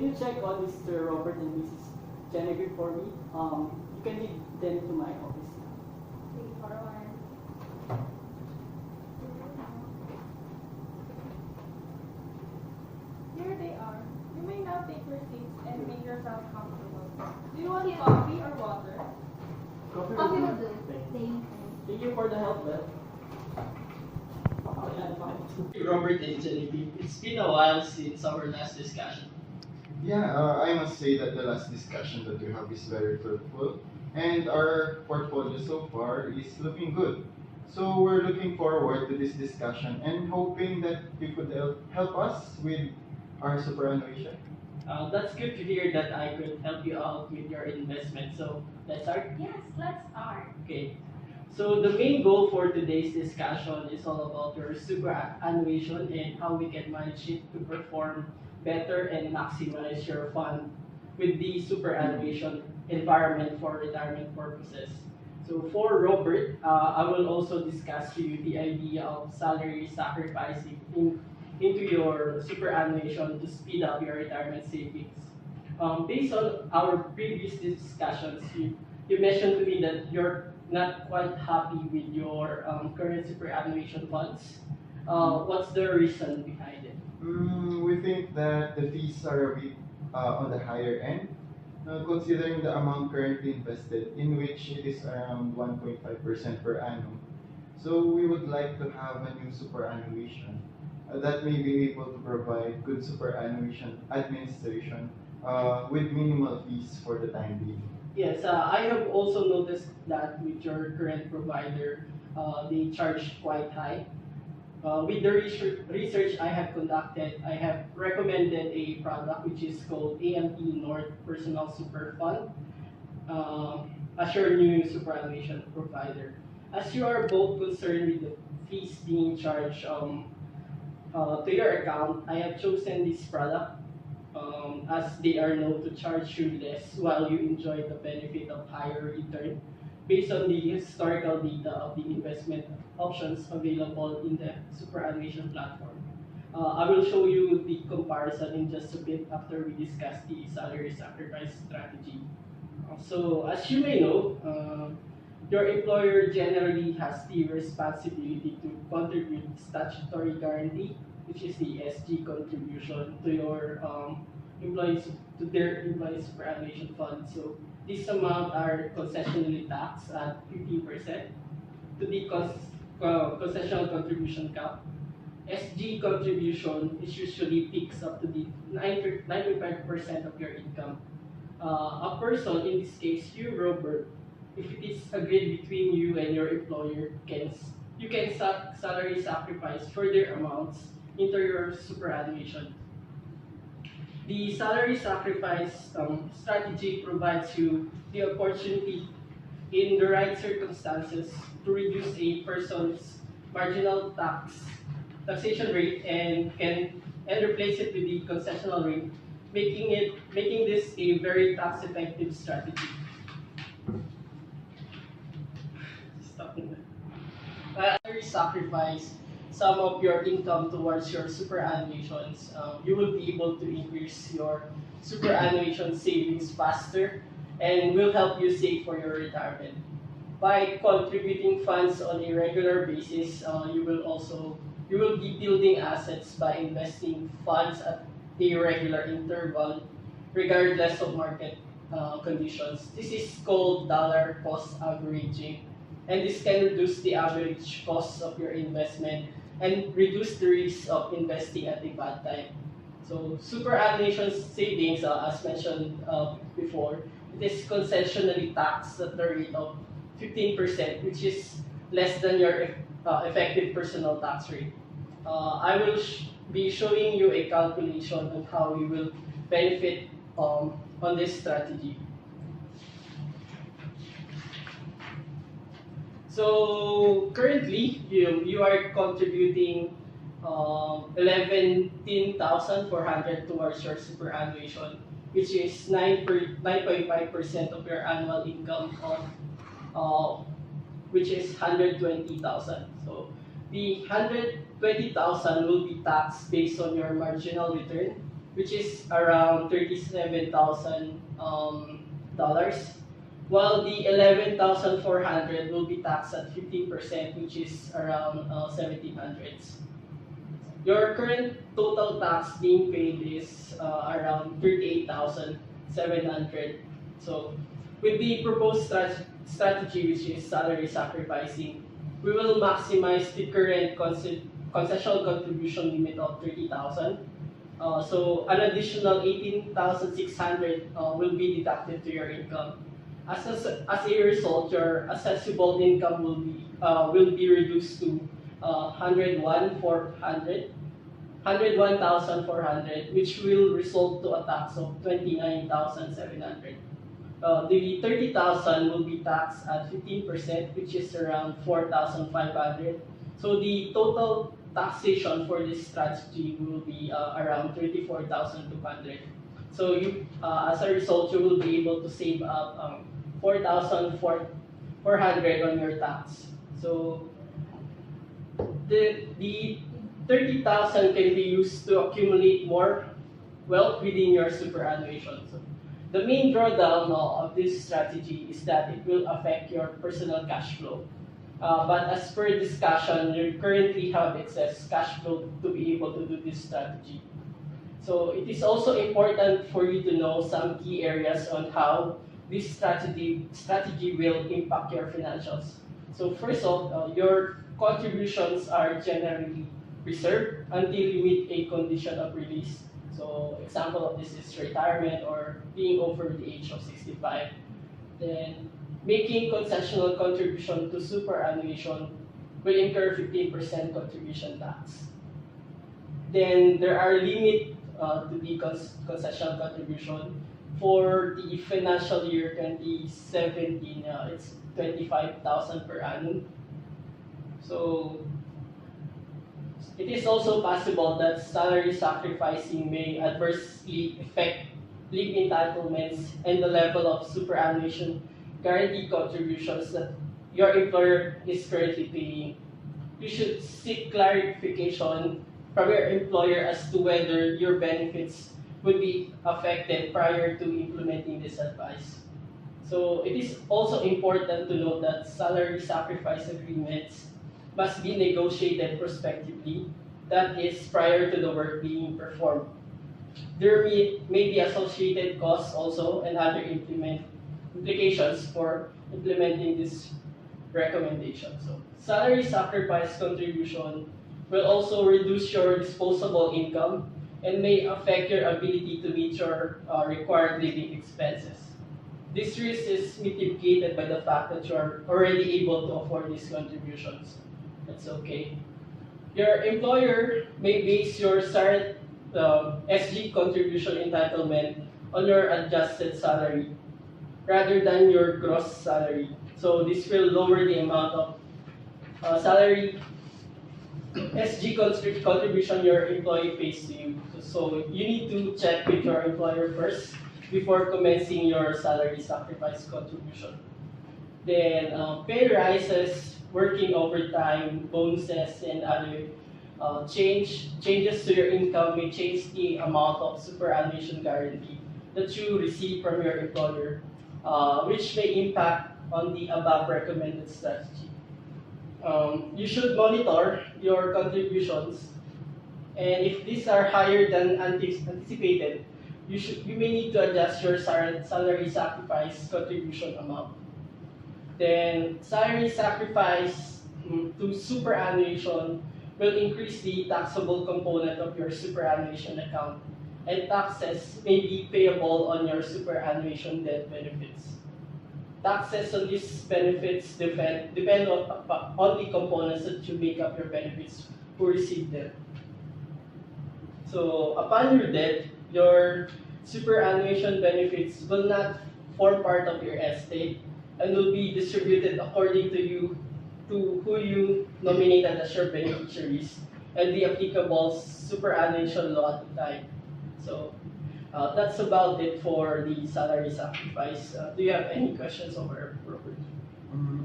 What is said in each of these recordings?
can you check on Mr. Robert and Mrs. Genevieve for me? You can lead them to my office. Here they are. You may now take your seats and make yourself comfortable. Do you want coffee or water? Coffee will do. Thank you for the help, Beth. Robert and Genevieve, it's been a while since our last discussion. Yeah, I must say that the last discussion that we have is very fruitful, and our portfolio so far is looking good. So we're looking forward to this discussion and hoping that you could help us with our superannuation. That's good to hear that I could help you out with your investment. So let's start. Yes, let's start. Okay. So the main goal for today's discussion is all about your superannuation and how we can manage it to perform better and maximize your fund with the superannuation environment for retirement purposes. So for Robert, I will also discuss to you the idea of salary sacrificing into your superannuation to speed up your retirement savings. Based on our previous discussions, you mentioned to me that you're not quite happy with your current superannuation funds. What's the reason behind it? We think that the fees are a bit on the higher end, considering the amount currently invested, in which it is around 1.5% per annum. So we would like to have a new superannuation that may be able to provide good superannuation administration with minimal fees for the time being. Yes, I have also noticed that with your current provider, they charge quite high. With the research I have conducted, I have recommended a product which is called AMP North Personal Super Fund as your new superannuation provider. As you are both concerned with the fees being charged to your account, I have chosen this product as they are known to charge you less while you enjoy the benefit of higher return based on the historical data of the investment options available in the superannuation platform. I will show you the comparison in just a bit after we discuss the salary sacrifice strategy. So as you may know, your employer generally has the responsibility to contribute statutory guarantee, which is the SG contribution to your employees to their employees superannuation fund. So this amount are concessionally taxed at 15% to the concessional contribution cap. SG contribution is usually picks up to the 95% of your income. A person, in this case you, Robert, if it is agreed between you and your employer, you can salary sacrifice further amounts into your superannuation. The salary sacrifice strategy provides you the opportunity in the right circumstances to reduce a person's marginal taxation rate and replace it with the concessional rate, making this a very tax effective strategy. Salary sacrifice some of your income towards your superannuations, you will be able to increase your superannuation savings faster and will help you save for your retirement. By contributing funds on a regular basis, you will be building assets by investing funds at a regular interval, regardless of market conditions. This is called dollar cost averaging, and this can reduce the average cost of your investment and reduce the risk of investing at a bad time. So superannuation savings, as mentioned before, it is concessionally taxed at the rate of 15%, which is less than your effective personal tax rate. I will be showing you a calculation on how you will benefit on this strategy. So currently, you are contributing 11,400 towards your superannuation, which is 9.5% of your annual income, which is 120,000. So the 120,000 will be taxed based on your marginal return, which is around $37,000, while the 11,400 will be taxed at 15%, which is around 1,700. Your current total tax being paid is around 38,700. So, with the proposed strategy, which is salary sacrificing, we will maximize the current concessional contribution limit of 30,000. So an additional 18,600 will be deducted to your income. As a result, your assessable income will be reduced to 101,400, which will result to a tax of 29,700. The 30,000 will be taxed at 15%, which is around 4,500. So the total taxation for this strategy will be around 24,200. So you, as a result, you will be able to save up 4,400 on your tax. So the 30,000 can be used to accumulate more wealth within your superannuation. So the main drawdown of this strategy is that it will affect your personal cash flow. But as per discussion, you currently have excess cash flow to be able to do this strategy. So it is also important for you to know some key areas on how this strategy will impact your financials. So first off, your contributions are generally reserved until you meet a condition of release. So example of this is retirement or being over the age of 65. Then making concessional contribution to superannuation will incur 15% contribution tax. Then there are limits to the concessional contribution. For the financial year 2017, it's 25,000 per annum. So it is also possible that salary sacrificing may adversely affect leave entitlements and the level of superannuation guaranteed contributions that your employer is currently paying. You should seek clarification from your employer as to whether your benefits would be affected prior to implementing this advice. So it is also important to note that salary sacrifice agreements must be negotiated prospectively, that is, prior to the work being performed. There may be associated costs also and other implications for implementing this recommendation. So, salary sacrifice contribution will also reduce your disposable income and may affect your ability to meet your required living expenses. This risk is mitigated by the fact that you are already able to afford these contributions. That's okay. Your employer may base your SG contribution entitlement on your adjusted salary rather than your gross salary. So this will lower the amount of salary SG contribution your employee pays to you. So you need to check with your employer first before commencing your salary sacrifice contribution. Then pay rises, working overtime, bonuses, and other changes to your income may change the amount of superannuation guarantee that you receive from your employer, which may impact on the above recommended strategy. You should monitor your contributions, and if these are higher than anticipated, you may need to adjust your salary sacrifice contribution amount. Then salary sacrifice to superannuation will increase the taxable component of your superannuation account, and taxes may be payable on your superannuation death benefits. Taxes on these benefits depend on the components that you make up your benefits who receive them. So upon your death, your superannuation benefits will not form part of your estate and will be distributed according to who you nominated as your beneficiaries and the applicable superannuation law at the time. So that's about it for the salary sacrifice. Do you have any questions over Robert?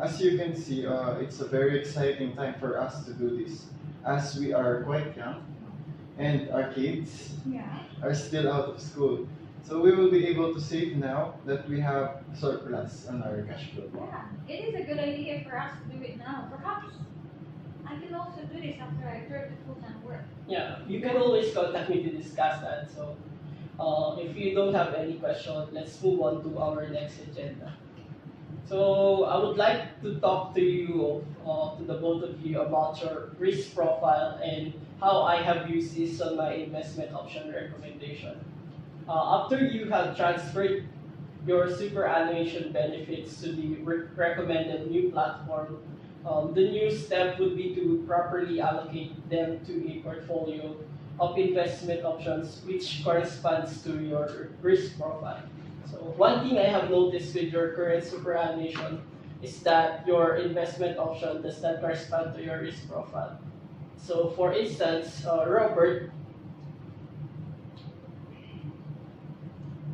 As you can see, it's a very exciting time for us to do this, as we are quite young and our kids Yeah. are still out of school. So we will be able to save now that we have surplus on our cash flow. Yeah. It is a good idea for us to do it now. Perhaps I can also do this after I return to full-time work. Yeah, you can always contact me to discuss that. So, if you don't have any question, let's move on to our next agenda. So, I would like to talk to you, to the both of you, about your risk profile and how I have used this on my investment option recommendation. After you have transferred your superannuation benefits to the recommended new platform, the new step would be to properly allocate them to a portfolio of investment options which corresponds to your risk profile. So one thing I have noticed with your current superannuation is that your investment option does not correspond to your risk profile. So for instance, Robert,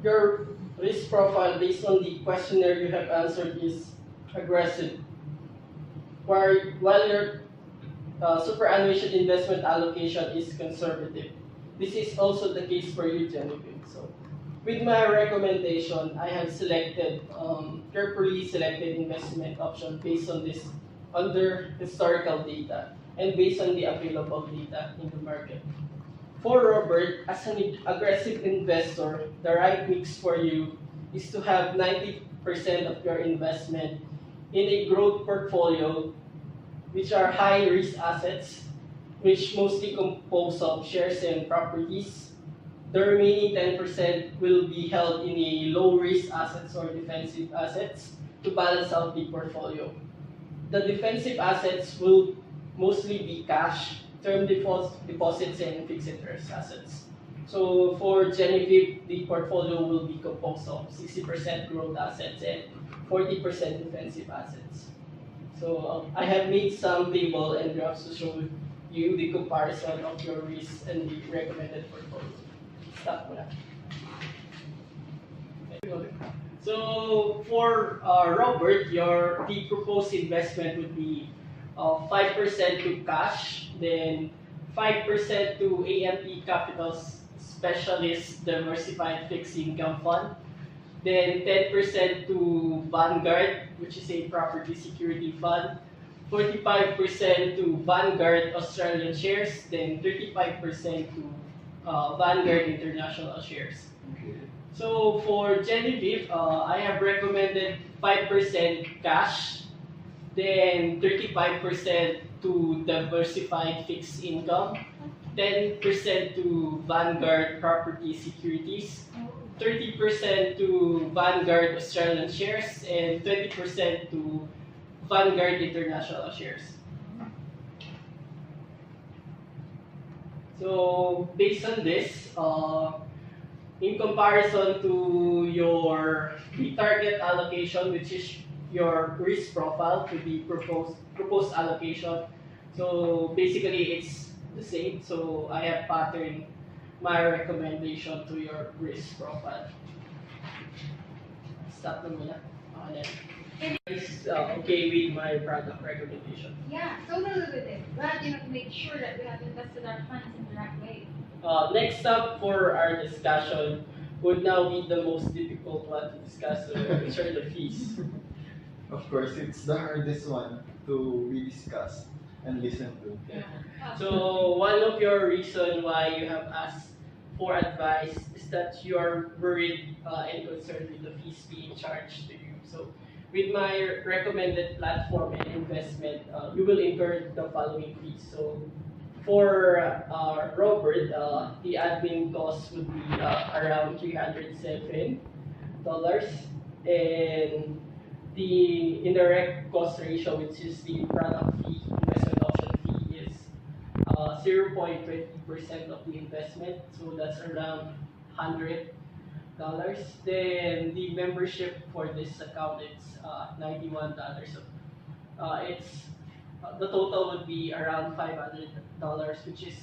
your risk profile based on the questionnaire you have answered is aggressive, while your superannuation investment allocation is conservative. This is also the case for you, Genevieve. So, with my recommendation, I have selected carefully selected investment option based on this under historical data and based on the available data in the market. For Robert, as an aggressive investor, the right mix for you is to have 90% of your investment in a growth portfolio, which are high risk assets, which mostly compose of shares and properties. The remaining 10% will be held in a low risk assets or defensive assets to balance out the portfolio. The defensive assets will mostly be cash, term deposits, and fixed interest assets. So for Genevieve, the portfolio will be composed of 60% growth assets and 40% defensive assets. So I have made some table and graphs to show you the comparison of your risk and the recommended portfolio. Stop mo na. So for Robert, the proposed investment would be 5% to cash, then 5% to AMP Capital Specialist Diversified Fixed Income Fund, then 10% to Vanguard, which is a property security fund, 45% to Vanguard Australian shares, then 35% to Vanguard International shares. So for Genevieve, I have recommended 5% cash, then 35% to diversified fixed income, 10% to Vanguard property securities, 30% to Vanguard Australian shares, and 20% to Vanguard International shares. So based on this, in comparison to your target allocation, which is your risk profile to the proposed allocation, so basically it's the same. So I have patterned my recommendation to your risk profile. Stop na muna. Is okay with my product recommendation. Yeah, totally with it. But you have to make sure that we have invested our funds in the right way. Next up for our discussion would now be the most difficult one to discuss, which are the fees. Of course, it's the hardest one to be discussed and listened to. Yeah. So one of your reason why you have asked for advice is that you are worried and concerned with the fees being charged to you. So with my recommended platform and investment, you will incur the following fees. So for Robert, the admin cost would be around $307, and the indirect cost ratio, which is the product fee, investment option fee, is 0.20% of the investment, so that's around $100. Then the membership for this account is $91. So it's the total would be around $500, which is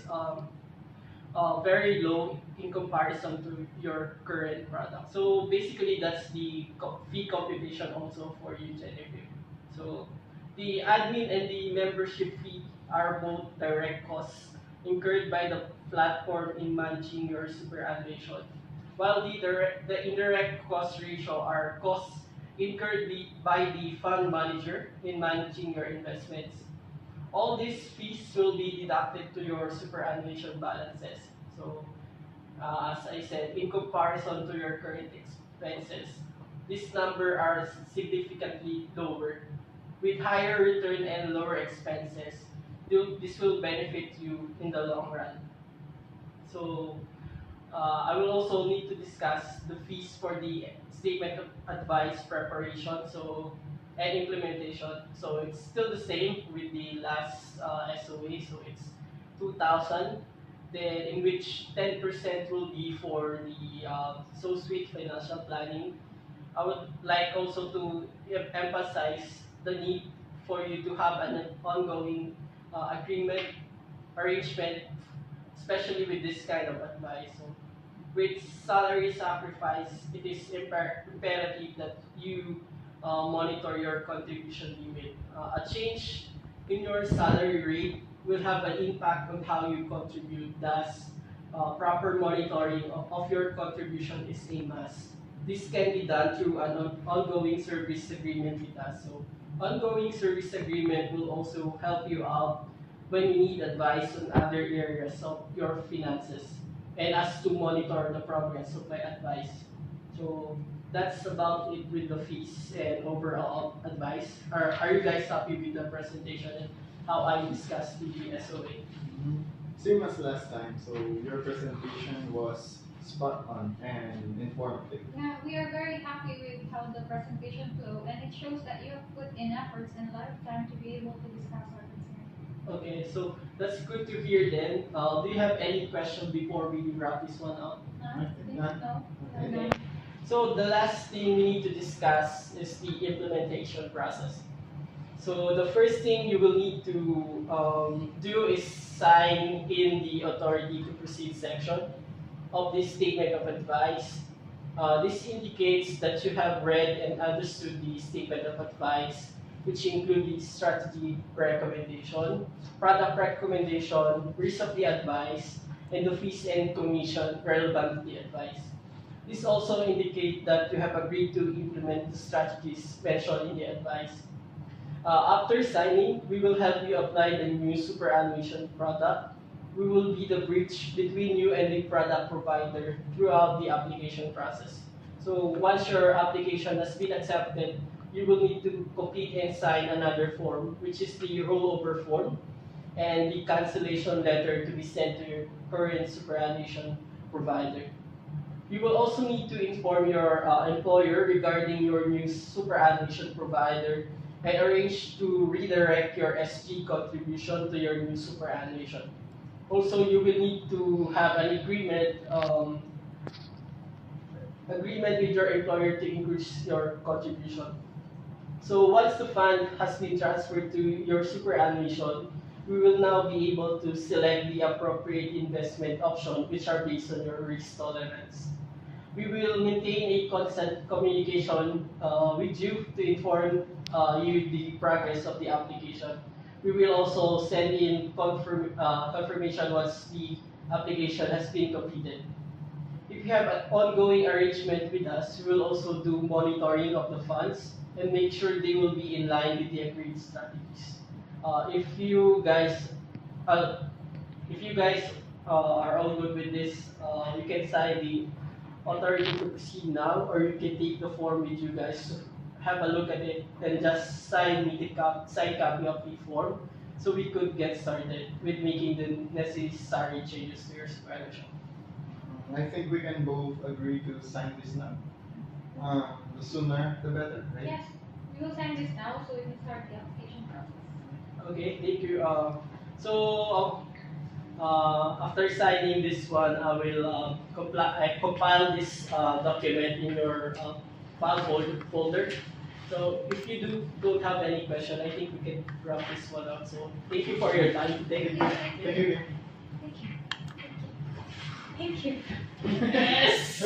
very low in comparison to your current product. So basically, that's the fee computation also for you, Genevieve. So the admin and the membership fee are both direct costs incurred by the platform in managing your superannuation, while the indirect cost ratio are costs incurred by the fund manager in managing your investments. All these fees will be deducted to your superannuation balances. So, as I said, in comparison to your current expenses, this number are significantly lower. With higher return and lower expenses, this will benefit you in the long run. So, I will also need to discuss the fees for the statement of advice preparation and implementation. So it's still the same with the last SOA. So it's 2,000. Then in which 10% will be for the suite financial planning. I would like also to emphasize the need for you to have an ongoing agreement arrangement, especially with this kind of advice. So, with salary sacrifice, it is imperative that you monitor your contribution limit. A change in your salary rate will have an impact on how you contribute. Thus, proper monitoring of your contribution is a must. This can be done through an ongoing service agreement with us. So, ongoing service agreement will also help you out when you need advice on other areas of your finances and as to monitor the progress of my advice. So that's about it with the fees and overall advice. Are you guys happy with the presentation and how I discussed the SOA? Same as last time. So your presentation was spot on and informative. Yeah, we are very happy with how the presentation flow, and it shows that you have put in efforts and a lot of time to be able to discuss our concern. Okay, so that's good to hear then. Do you have any question before we wrap this one up? No? Okay. So the last thing we need to discuss is the implementation process. So the first thing you will need to do is sign in the authority to proceed section of this statement of advice. This indicates that you have read and understood the statement of advice, which include the strategy recommendation, product recommendation, risk of the advice, and the fees and commission relevant to the advice. This also indicates that you have agreed to implement the strategies mentioned in the advice. After signing, we will help you apply the new superannuation product. We will be the bridge between you and the product provider throughout the application process. So once your application has been accepted, you will need to complete and sign another form, which is the rollover form and the cancellation letter to be sent to your current superannuation provider. You will also need to inform your employer regarding your new superannuation provider and arrange to redirect your SG contribution to your new superannuation. Also, you will need to have an agreement with your employer to increase your contribution. So once the fund has been transferred to your superannuation, we will now be able to select the appropriate investment option which are based on your risk tolerance. We will maintain a constant communication with you to inform you the progress of the application. We will also send in confirmation once the application has been completed. If you have an ongoing arrangement with us, we will also do monitoring of the funds and make sure they will be in line with the agreed strategies. If you guys are all good with this, you can sign the authority to proceed now, or you can take the form with you guys, have a look at it, and just sign me the signed copy of the form, so we could get started with making the necessary changes to your superannuation. I think we can both agree to sign this now. The sooner, the better, right? Yes, we will sign this now so we can start the application process. Okay, thank you. After signing this one, I will compile this document in your file folder. So if you don't have any question, I think we can wrap this one up. So thank you for your time. Thank you. Thank you. Thank you. Yes.